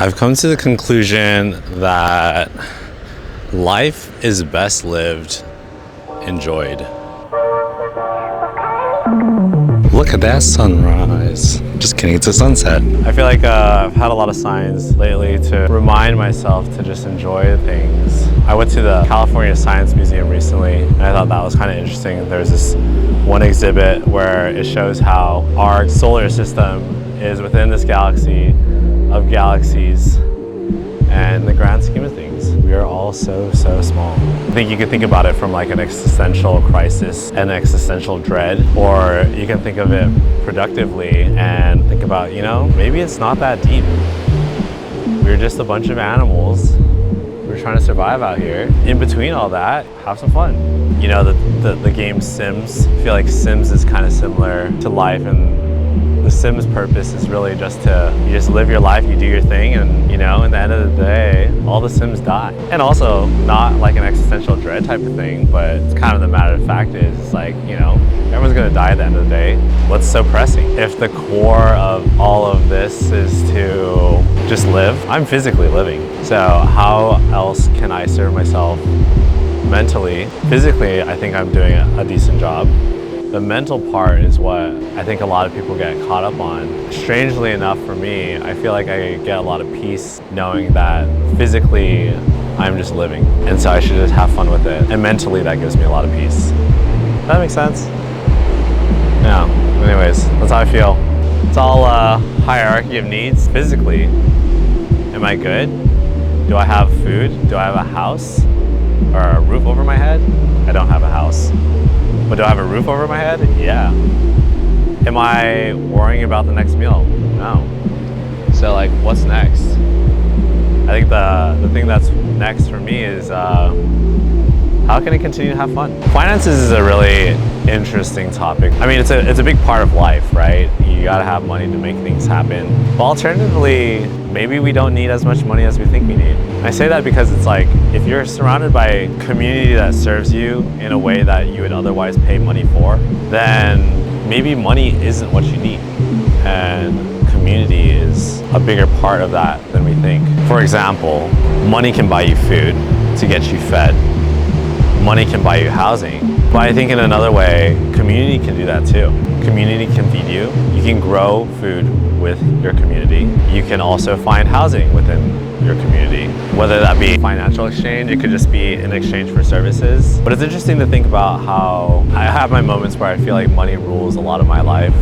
I've come to the conclusion that life is best lived, enjoyed. Look at that sunrise. Just kidding, it's a sunset. I feel like I've had a lot of signs lately to remind myself to just enjoy things. I went to the California Science Museum recently, and I thought that was kind of interesting. There's this one exhibit where it shows how our solar system is within this galaxy of galaxies, and in the grand scheme of things, we are all so small. I think you could think about it from like an existential crisis and existential dread, or you can think of it productively and think about, maybe it's not that deep. We're just a bunch of animals. We're trying to survive out here. In between all that, have some fun. The game Sims, I feel like Sims is kind of similar to life, and the Sims purpose is really just you just live your life, you do your thing, and in the end of the day, all the Sims die. And also, not like an existential dread type of thing, but it's kind of the matter of fact is, it's like, everyone's gonna die at the end of the day. What's so pressing? If the core of all of this is to just live, I'm physically living. So how else can I serve myself mentally? Physically, I think I'm doing a decent job. The mental part is what I think a lot of people get caught up on. Strangely enough for me, I feel like I get a lot of peace knowing that physically I'm just living. And so I should just have fun with it. And mentally that gives me a lot of peace. Does that make sense? Yeah, anyways, that's how I feel. It's all a hierarchy of needs. Physically, am I good? Do I have food? Do I have a house? Or a roof over my head? I don't have a house. But do I have a roof over my head? Yeah. Am I worrying about the next meal? No. So what's next? I think the thing that's next for me is how can I continue to have fun? Finances is a really interesting topic. I mean, it's a big part of life, right? You gotta have money to make things happen. But alternatively, maybe we don't need as much money as we think we need. I say that because it's like, if you're surrounded by a community that serves you in a way that you would otherwise pay money for, then maybe money isn't what you need. And community is a bigger part of that than we think. For example, money can buy you food to get you fed. Money can buy you housing. But I think in another way, community can do that too. Community can feed you. You can grow food with your community. You can also find housing within your community. Whether that be financial exchange, it could just be in exchange for services. But it's interesting to think about how I have my moments where I feel like money rules a lot of my life.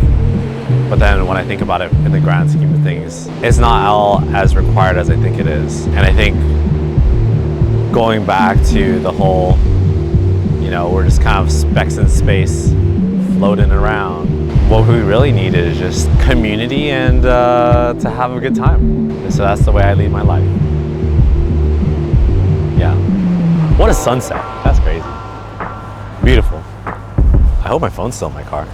But then when I think about it in the grand scheme of things, it's not all as required as I think it is. And I think going back to the whole, we're just kind of specks in space floating around. What we really need is just community and to have a good time. And so that's the way I lead my life. Yeah. What a sunset. That's crazy. Beautiful. I hope my phone's still in my car.